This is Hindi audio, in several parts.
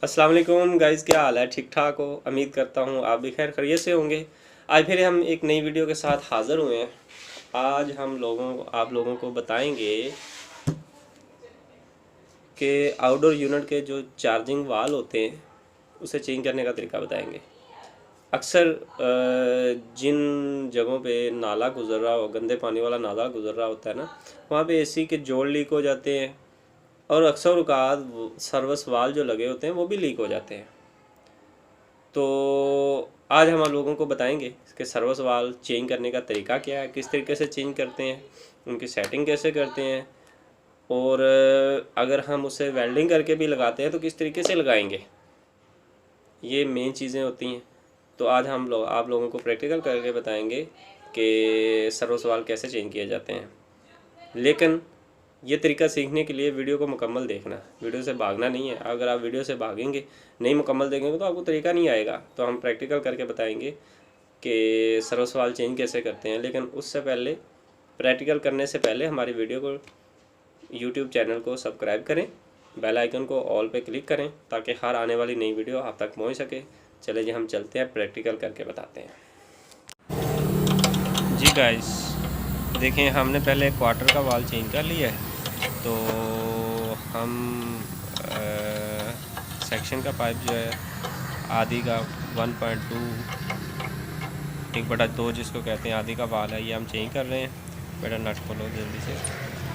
अस्सलाम वालेकुम गाइस, क्या हाल है? ठीक ठाक हो? उम्मीद करता हूँ आप भी खैर खैरियत से होंगे। आज फिर हम एक नई वीडियो के साथ हाज़िर हुए हैं। आज हम आप लोगों को बताएंगे कि आउटडोर यूनिट के जो चार्जिंग वाल होते हैं उसे चेंज करने का तरीका बताएंगे। अक्सर जिन जगहों पे नाला गुज़र रहा हो, गंदे पानी वाला नाला गुज़र रहा होता है ना, वहाँ पे एसी के जोड़ लीक हो जाते हैं और अक्सर औकात सर्विस वाल जो लगे होते हैं वो भी लीक हो जाते हैं। तो आज हम आप लोगों को बताएंगे कि सर्विस वाल्व चेंज करने का तरीका क्या है, किस तरीके से चेंज करते हैं, उनकी सेटिंग कैसे करते हैं, और अगर हम उसे वेल्डिंग करके भी लगाते हैं तो किस तरीके से लगाएंगे। ये मेन चीज़ें होती हैं। तो आज हम लोग आप लोगों को प्रैक्टिकल करके बताएंगे कि सर्विस वाल्व कैसे चेंज किए जाते हैं। लेकिन ये तरीका सीखने के लिए वीडियो को मुकम्मल देखना, वीडियो से भागना नहीं है। अगर आप वीडियो से भागेंगे, नहीं मुकम्मल देखेंगे, तो आपको तरीका नहीं आएगा। तो हम प्रैक्टिकल करके बताएंगे कि सर्विस वाल्व चेंज कैसे करते हैं। लेकिन उससे पहले, प्रैक्टिकल करने से पहले हमारी वीडियो को यूट्यूब चैनल को सब्सक्राइब करें, बेल आइकन को ऑल पे क्लिक करें ताकि हर आने वाली नई वीडियो आप तक पहुंच सके। चले जी, हम चलते हैं, प्रैक्टिकल करके बताते हैं। जी गाइस, देखें, हमने पहले क्वार्टर का वाल चेंज कर लिया है। तो हम सेक्शन का पाइप जो है आधी का 1.2 1/2 जिसको कहते हैं, आधी का वाल है, ये हम चेंज कर रहे हैं। बेटा नट खोलो जल्दी से।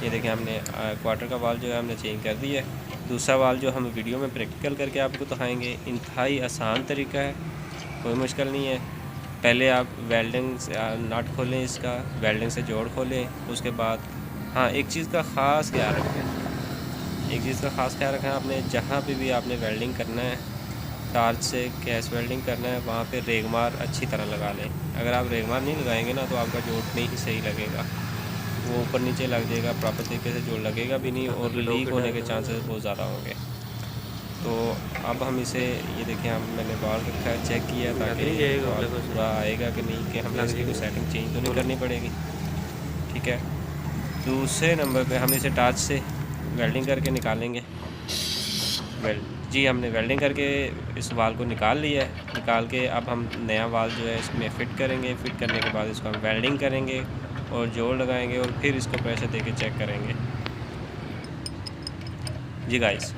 ये देखें, हमने क्वार्टर का वाल जो है हमने चेंज कर दिया है। दूसरा वाल जो हम वीडियो में प्रैक्टिकल करके आपको दिखाएंगे, इंतहाई आसान तरीका है, कोई मुश्किल नहीं है। पहले आप वेल्डिंग से नट खोलें, इसका वेल्डिंग से जोड़ खोलें। उसके बाद हाँ, एक चीज़ का ख़ास ख्याल रखें, आपने जहाँ पे भी आपने वेल्डिंग करना है, टार्च से गैस वेल्डिंग करना है, वहाँ पे रेगमार अच्छी तरह लगा लें। अगर आप रेगमार नहीं लगाएंगे ना तो आपका जोड़ नहीं सही लगेगा, वो ऊपर नीचे लग जाएगा, प्रॉपर तरीके से जोड़ लगेगा भी नहीं और लीक होने के चांसेस बहुत ज़्यादा होंगे। तो अब हम इसे, ये देखें, हम मैंने बाल रखा है, चेक किया ताकि बाल पूरा आएगा कि नहीं, कि हमें इसकी कोई सेटिंग चेंज तो नहीं करनी पड़ेगी। ठीक है। दूसरे नंबर पे हम इसे टार्च से वेल्डिंग करके निकालेंगे। जी, हमने वेल्डिंग करके इस वाल को निकाल लिया है। निकाल के अब हम नया वाल जो है इसमें फ़िट करेंगे। फ़िट करने के बाद इसको हम वेल्डिंग करेंगे और जोड़ लगाएंगे और फिर इसको प्रेशर देके चेक करेंगे। जी गाइस,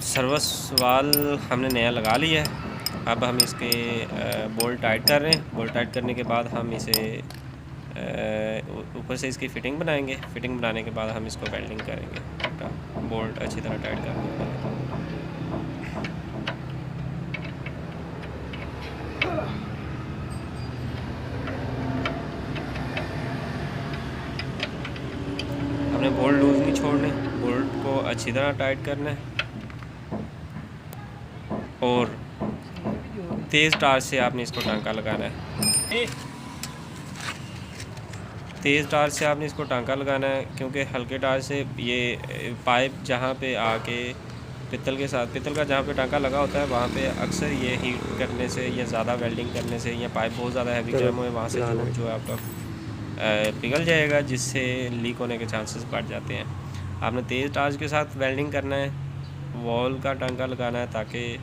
सर्विस वाल हमने नया लगा लिया है। अब हम इसके बोल्ट टाइट कर रहे हैं। बोल्ट टाइट करने के बाद हम इसे ऊपर से इसकी फ़िटिंग बनाएंगे। फ़िटिंग बनाने के बाद हम इसको वेल्डिंग करेंगे। बोल्ट अच्छी तरह टाइट करके हमने बोल्ट लूज़ नहीं छोड़ने, बोल्ट को अच्छी तरह टाइट करना है और तेज़ टार्च से आपने इसको टांका लगाना है। तेज़ टार्च से आपने इसको टांका लगाना है, क्योंकि हल्के टार्च से ये पाइप जहाँ पे आके पित्तल का जहाँ पे टांका लगा होता है, वहाँ पे अक्सर ये हीट करने से या ज़्यादा वेल्डिंग करने से या पाइप बहुत ज़्यादा हैवी गर्म हुए, वहाँ से जो है आपका पिघल जाएगा, जिससे लीक होने के चांसेस बढ़ जाते हैं। आपने तेज़ टार्च के साथ वेल्डिंग करना है, वॉल का टांका लगाना है, ताकि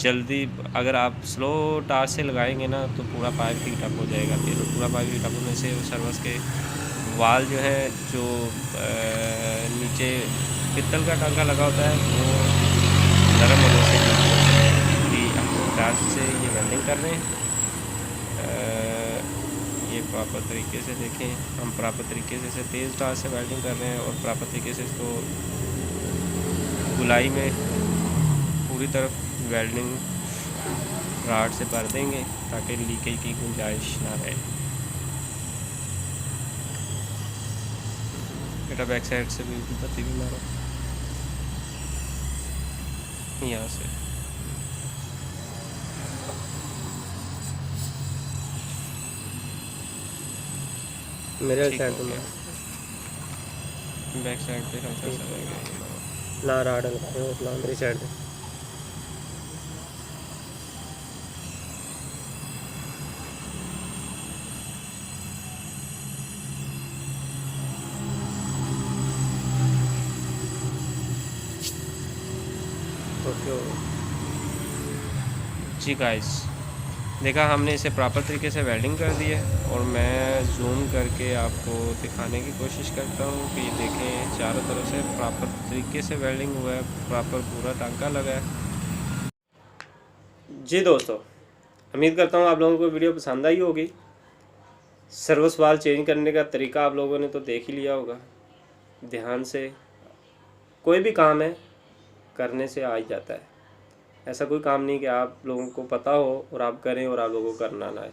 जल्दी, अगर आप स्लो टार्च से लगाएंगे ना तो पूरा पाइप हीट अप हो जाएगा। फिर पूरा पाइप हीट अप होने से सर्विस के वाल जो है, जो नीचे पित्तल का टांका लगा होता है, वो नरम होने से टार्च से ये वेल्डिंग कर रहे हैं। ये प्रॉपर तरीके से देखें, हम प्रॉपर तरीके से इसे तेज़ टार्च से वेल्डिंग कर रहे हैं और प्रॉपर तरीके से इसको गुलाई में पूरी तरफ वेल्डिंग राड से भर देंगे ताकि लीकेज की गुंजाइश ना रहे। बेटा बैक साइड से भी बत्ती भी मारो, यहाँ से। मेरे साइड पे बैक साइड पे हल्का सा रह गया ना, राड हल्का मेरी साइड पे। ओके जी गाइस, देखा हमने इसे प्रॉपर तरीके से वेल्डिंग कर दी है और मैं जूम करके आपको दिखाने की कोशिश करता हूँ कि ये देखें चारों तरफ से प्रॉपर तरीके से वेल्डिंग हुआ है, प्रॉपर पूरा टांका लगा है। जी दोस्तों, उम्मीद करता हूँ आप लोगों को वीडियो पसंद आई होगी। सर्विस वाल्व चेंज करने का तरीका आप लोगों ने तो देख ही लिया होगा। ध्यान से कोई भी काम है करने से आ ही जाता है। ऐसा कोई काम नहीं कि आप लोगों को पता हो और आप करें और आप लोगों को करना ना आए।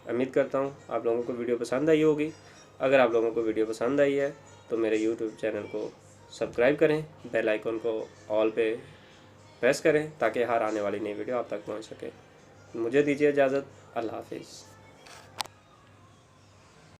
उम्मीद करता हूँ आप लोगों को वीडियो पसंद आई होगी। अगर आप लोगों को वीडियो पसंद आई है तो मेरे यूट्यूब चैनल को सब्सक्राइब करें, बेल आइकन को ऑल पे प्रेस करें ताकि हर आने वाली नई वीडियो आप तक पहुँच सके। मुझे दीजिए इजाज़त। अल्लाह हाफिज़।